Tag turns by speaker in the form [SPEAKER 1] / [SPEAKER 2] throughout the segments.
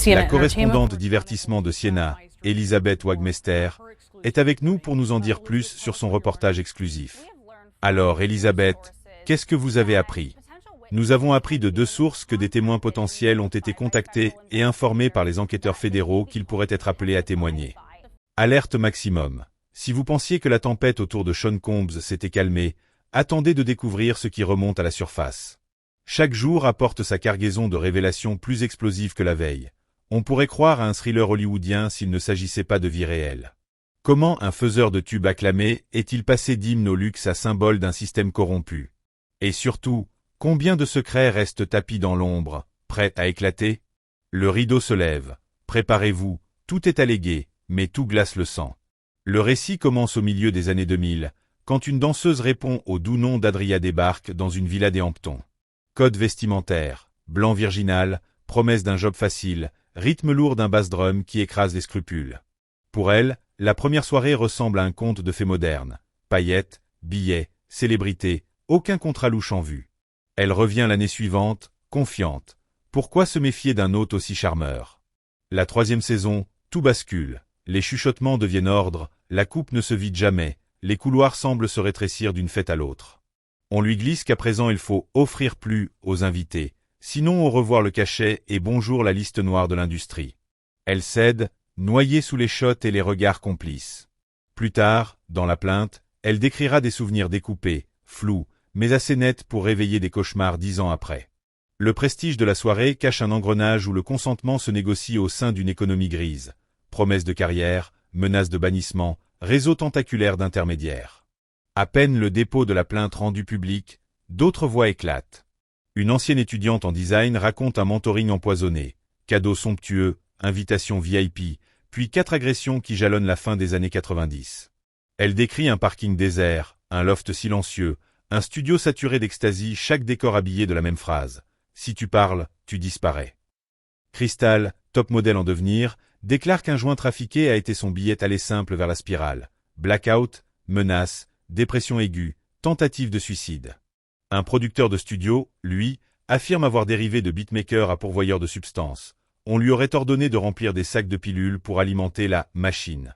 [SPEAKER 1] La correspondante divertissement de Siena, Elisabeth Wagmester, est avec nous pour nous en dire plus sur son reportage exclusif. Alors, Elisabeth, qu'est-ce que vous avez appris? Nous avons appris de 2 sources que des témoins potentiels ont été contactés et informés par les enquêteurs fédéraux qu'ils pourraient être appelés à témoigner. Alerte maximum. Si vous pensiez que la tempête autour de Sean Combs s'était calmée, attendez de découvrir ce qui remonte à la surface. Chaque jour apporte sa cargaison de révélations plus explosives que la veille. On pourrait croire à un thriller hollywoodien s'il ne s'agissait pas de vie réelle. Comment un faiseur de tubes acclamé est-il passé d'hymne au luxe à symbole d'un système corrompu? Et surtout, combien de secrets restent tapis dans l'ombre, prêts à éclater? Le rideau se lève. Préparez-vous, tout est allégué, mais tout glace le sang. Le récit commence au milieu des années 2000, quand une danseuse répond au doux nom d'Adria débarque dans une villa des Hamptons. Code vestimentaire, blanc virginal, promesse d'un job facile, rythme lourd d'un bass drum qui écrase les scrupules. Pour elle, la première soirée ressemble à un conte de fées modernes. Paillettes, billets, célébrités, aucun contrat louche en vue. Elle revient l'année suivante, confiante. Pourquoi se méfier d'un hôte aussi charmeur? La 3e saison, tout bascule. Les chuchotements deviennent ordre, la coupe ne se vide jamais, les couloirs semblent se rétrécir d'une fête à l'autre. On lui glisse qu'à présent il faut offrir plus aux invités, sinon au revoir le cachet et bonjour la liste noire de l'industrie. Elle cède, noyée sous les shots et les regards complices. Plus tard, dans la plainte, elle décrira des souvenirs découpés, flous, mais assez nets pour réveiller des cauchemars 10 ans après. Le prestige de la soirée cache un engrenage où le consentement se négocie au sein d'une économie grise. Promesses de carrière, menaces de bannissement, réseau tentaculaire d'intermédiaires. À peine le dépôt de la plainte rendu public, d'autres voix éclatent. Une ancienne étudiante en design raconte un mentoring empoisonné, cadeaux somptueux, invitations VIP, puis 4 agressions qui jalonnent la fin des années 90. Elle décrit un parking désert, un loft silencieux, un studio saturé d'ecstasy, chaque décor habillé de la même phrase. Si tu parles, tu disparais. Crystal, top modèle en devenir, déclare qu'un joint trafiqué a été son billet aller simple vers la spirale. Blackout, menace, dépression aiguë, tentative de suicide. Un producteur de studio, lui, affirme avoir dérivé de beatmaker à pourvoyeur de substances. On lui aurait ordonné de remplir des sacs de pilules pour alimenter la machine.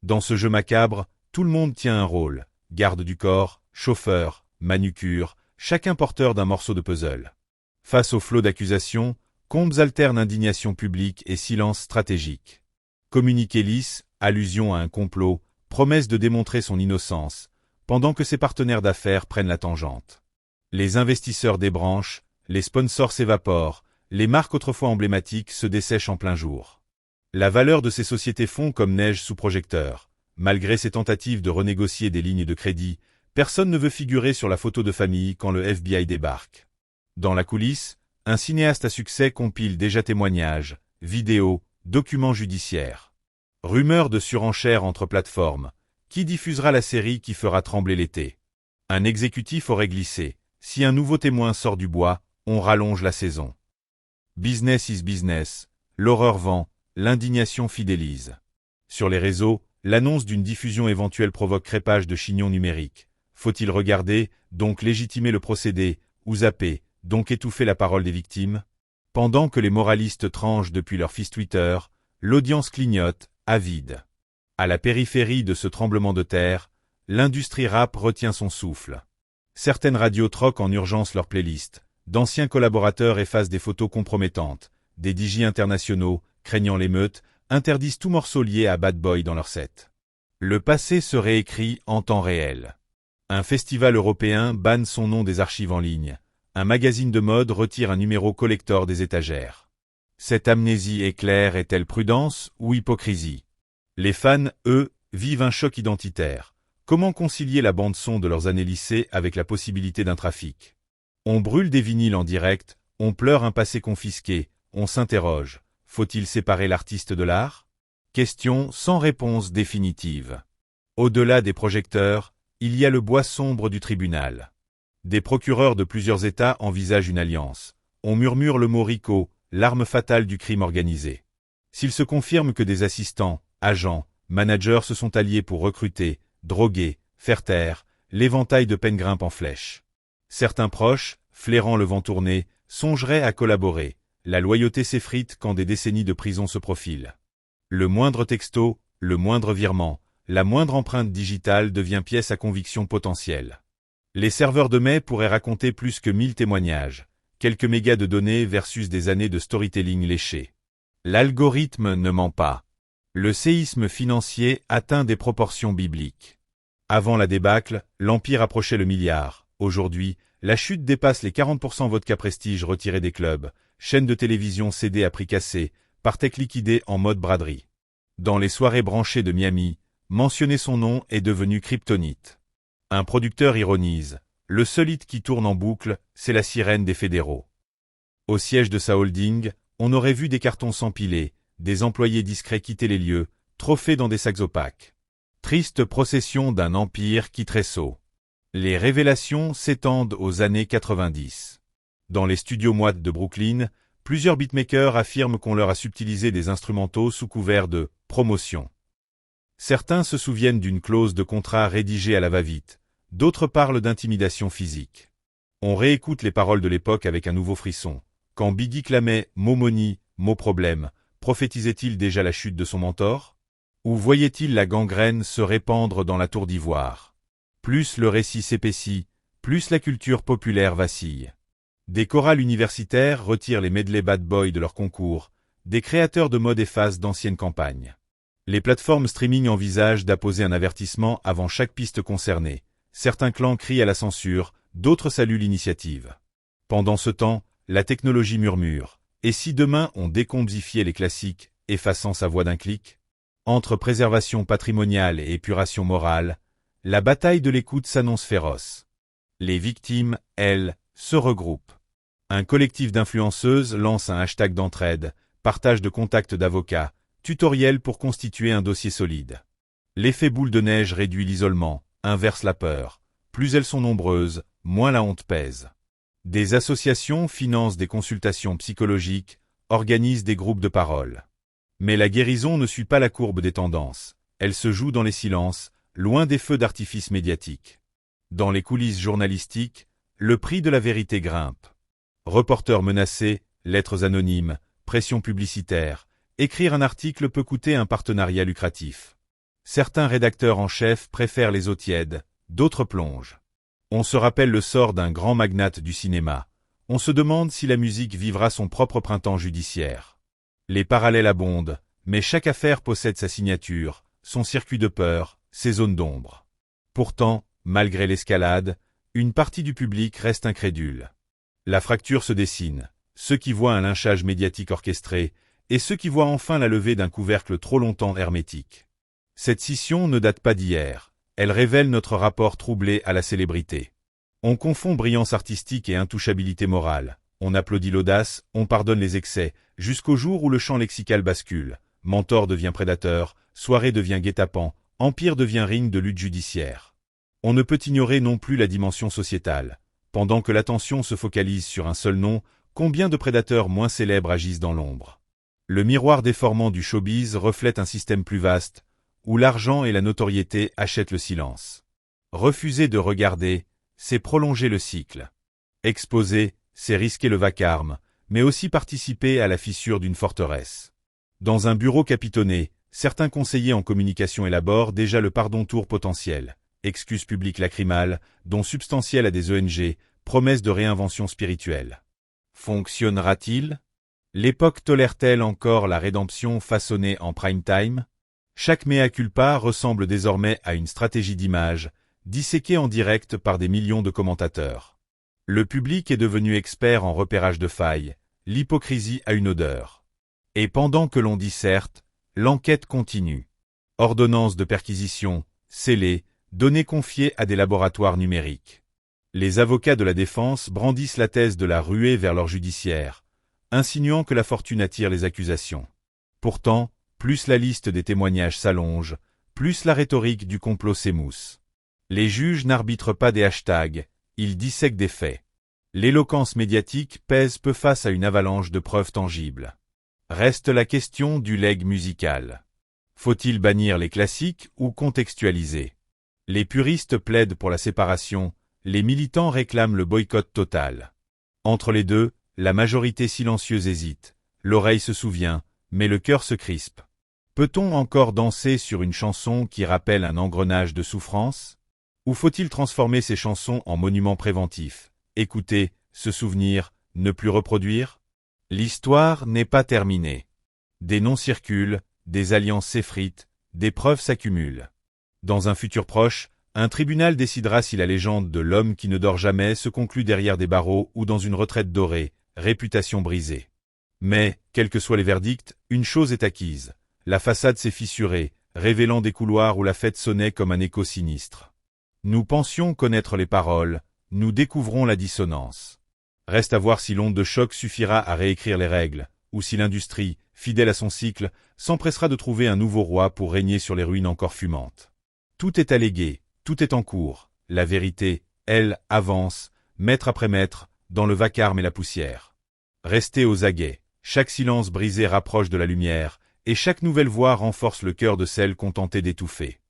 [SPEAKER 1] Dans ce jeu macabre, tout le monde tient un rôle. Garde du corps, chauffeur, manucure, chacun porteur d'un morceau de puzzle. Face au flot d'accusations, Combs alterne indignation publique et silence stratégique. Communiqué lisse, allusion à un complot, promesse de démontrer son innocence, pendant que ses partenaires d'affaires prennent la tangente. Les investisseurs débranchent, les sponsors s'évaporent, les marques autrefois emblématiques se dessèchent en plein jour. La valeur de ces sociétés fond comme neige sous projecteur. Malgré ses tentatives de renégocier des lignes de crédit, personne ne veut figurer sur la photo de famille quand le FBI débarque. Dans la coulisse, un cinéaste à succès compile déjà témoignages, vidéos, documents judiciaires. Rumeurs de surenchère entre plateformes. Qui diffusera la série qui fera trembler l'été? Un exécutif aurait glissé. Si un nouveau témoin sort du bois, on rallonge la saison. Business is business. L'horreur vend, l'indignation fidélise. Sur les réseaux, l'annonce d'une diffusion éventuelle provoque crépage de chignons numériques. Faut-il regarder, donc légitimer le procédé, ou zapper, donc étouffer la parole des victimes? Pendant que les moralistes tranchent depuis leur fils Twitter, l'audience clignote, avide. À la périphérie de ce tremblement de terre, l'industrie rap retient son souffle. Certaines radios troquent en urgence leurs playlists. D'anciens collaborateurs effacent des photos compromettantes. Des DJ internationaux, craignant l'émeute, interdisent tout morceau lié à Bad Boy dans leur set. Le passé se réécrit en temps réel. Un festival européen banne son nom des archives en ligne. Un magazine de mode retire un numéro collector des étagères. Cette amnésie éclair est-elle prudence ou hypocrisie? Les fans, eux, vivent un choc identitaire. Comment concilier la bande-son de leurs années lycée avec la possibilité d'un trafic? On brûle des vinyles en direct, on pleure un passé confisqué, on s'interroge. Faut-il séparer l'artiste de l'art? Question sans réponse définitive. Au-delà des projecteurs, il y a le bois sombre du tribunal. Des procureurs de plusieurs États envisagent une alliance. On murmure le mot RICO, l'arme fatale du crime organisé. S'il se confirme que des assistants, agents, managers se sont alliés pour recruter, droguer, faire taire, l'éventail de peine grimpe en flèche. Certains proches, flairant le vent tourné, songeraient à collaborer. la loyauté s'effrite quand des décennies de prison se profilent. Le moindre texto, le moindre virement, la moindre empreinte digitale devient pièce à conviction potentielle. Les serveurs de mai pourraient raconter plus que 1000 témoignages, quelques mégas de données versus des années de storytelling léché. L'algorithme ne ment pas. Le séisme financier atteint des proportions bibliques. Avant la débâcle, l'Empire approchait le milliard. Aujourd'hui, la chute dépasse les 40%. Vodka Prestige retiré des clubs, chaînes de télévision cédées à prix cassé, Partech liquidé en mode braderie. Dans les soirées branchées de Miami, mentionner son nom est devenu kryptonite. Un producteur ironise, le seul hit qui tourne en boucle, c'est la sirène des fédéraux. Au siège de sa holding, on aurait vu des cartons s'empiler, des employés discrets quitter les lieux, trophées dans des sacs opaques. Triste procession d'un empire qui tressaut. Les révélations s'étendent aux années 90. Dans les studios moites de Brooklyn, plusieurs beatmakers affirment qu'on leur a subtilisé des instrumentaux sous couvert de « promotion ». Certains se souviennent d'une clause de contrat rédigée à la va-vite, d'autres parlent d'intimidation physique. On réécoute les paroles de l'époque avec un nouveau frisson. Quand Biggie clamait « mot money, mot problème », prophétisait-il déjà la chute de son mentor? Ou voyait-il la gangrène se répandre dans la tour d'ivoire? Plus le récit s'épaissit, plus la culture populaire vacille. Des chorales universitaires retirent les medley bad boy de leurs concours, des créateurs de mode effacent d'anciennes campagnes. Les plateformes streaming envisagent d'apposer un avertissement avant chaque piste concernée. Certains clans crient à la censure, d'autres saluent l'initiative. Pendant ce temps, la technologie murmure. Et si demain on décombifiait les classiques, effaçant sa voix d'un clic? Entre préservation patrimoniale et épuration morale, la bataille de l'écoute s'annonce féroce. Les victimes, elles, se regroupent. Un collectif d'influenceuses lance un hashtag d'entraide, partage de contacts d'avocats, tutoriel pour constituer un dossier solide. L'effet boule de neige réduit l'isolement, inverse la peur. Plus elles sont nombreuses, moins la honte pèse. Des associations financent des consultations psychologiques, organisent des groupes de parole. Mais la guérison ne suit pas la courbe des tendances. Elle se joue dans les silences, loin des feux d'artifice médiatiques. Dans les coulisses journalistiques, le prix de la vérité grimpe. Reporters menacés, lettres anonymes, pression publicitaire, écrire un article peut coûter un partenariat lucratif. Certains rédacteurs en chef préfèrent les eaux tièdes, d'autres plongent. On se rappelle le sort d'un grand magnate du cinéma. On se demande si la musique vivra son propre printemps judiciaire. Les parallèles abondent, mais chaque affaire possède sa signature, son circuit de peur, ses zones d'ombre. Pourtant, malgré l'escalade, une partie du public reste incrédule. La fracture se dessine, ceux qui voient un lynchage médiatique orchestré, et ceux qui voient enfin la levée d'un couvercle trop longtemps hermétique. Cette scission ne date pas d'hier. Elle révèle notre rapport troublé à la célébrité. On confond brillance artistique et intouchabilité morale. On applaudit l'audace, on pardonne les excès, jusqu'au jour où le champ lexical bascule. Mentor devient prédateur, soirée devient guet-apens, empire devient ring de lutte judiciaire. On ne peut ignorer non plus la dimension sociétale. Pendant que l'attention se focalise sur un seul nom, combien de prédateurs moins célèbres agissent dans l'ombre? Le miroir déformant du showbiz reflète un système plus vaste, où l'argent et la notoriété achètent le silence. Refuser de regarder, c'est prolonger le cycle. Exposer, c'est risquer le vacarme, mais aussi participer à la fissure d'une forteresse. Dans un bureau capitonné, certains conseillers en communication élaborent déjà le pardon-tour potentiel, excuses publiques lacrymales, dons substantiels à des ONG, promesses de réinvention spirituelle. Fonctionnera-t-il? L'époque tolère-t-elle encore la rédemption façonnée en prime time? Chaque mea culpa ressemble désormais à une stratégie d'image, disséquée en direct par des millions de commentateurs. Le public est devenu expert en repérage de failles, l'hypocrisie a une odeur. Et pendant que l'on disserte, l'enquête continue. Ordonnances de perquisition, scellées, données confiées à des laboratoires numériques. Les avocats de la défense brandissent la thèse de la ruée vers leur judiciaire, insinuant que la fortune attire les accusations. Pourtant, plus la liste des témoignages s'allonge, plus la rhétorique du complot s'émousse. Les juges n'arbitrent pas des hashtags, ils dissèquent des faits. L'éloquence médiatique pèse peu face à une avalanche de preuves tangibles. Reste la question du legs musical. Faut-il bannir les classiques ou contextualiser? Les puristes plaident pour la séparation, les militants réclament le boycott total. Entre les deux, la majorité silencieuse hésite. L'oreille se souvient, mais le cœur se crispe. Peut-on encore danser sur une chanson qui rappelle un engrenage de souffrance? Ou faut-il transformer ces chansons en monuments préventifs? Écouter, se souvenir, ne plus reproduire? L'histoire n'est pas terminée. Des noms circulent, des alliances s'effritent, des preuves s'accumulent. Dans un futur proche, un tribunal décidera si la légende de l'homme qui ne dort jamais se conclut derrière des barreaux ou dans une retraite dorée, réputation brisée. Mais, quels que soient les verdicts, une chose est acquise. La façade s'est fissurée, révélant des couloirs où la fête sonnait comme un écho sinistre. Nous pensions connaître les paroles, nous découvrons la dissonance. Reste à voir si l'onde de choc suffira à réécrire les règles, ou si l'industrie, fidèle à son cycle, s'empressera de trouver un nouveau roi pour régner sur les ruines encore fumantes. Tout est allégué, tout est en cours. La vérité, elle, avance, mètre après mètre, dans le vacarme et la poussière. Restez aux aguets, chaque silence brisé rapproche de la lumière, et chaque nouvelle voix renforce le cœur de celle contentée d'étouffer.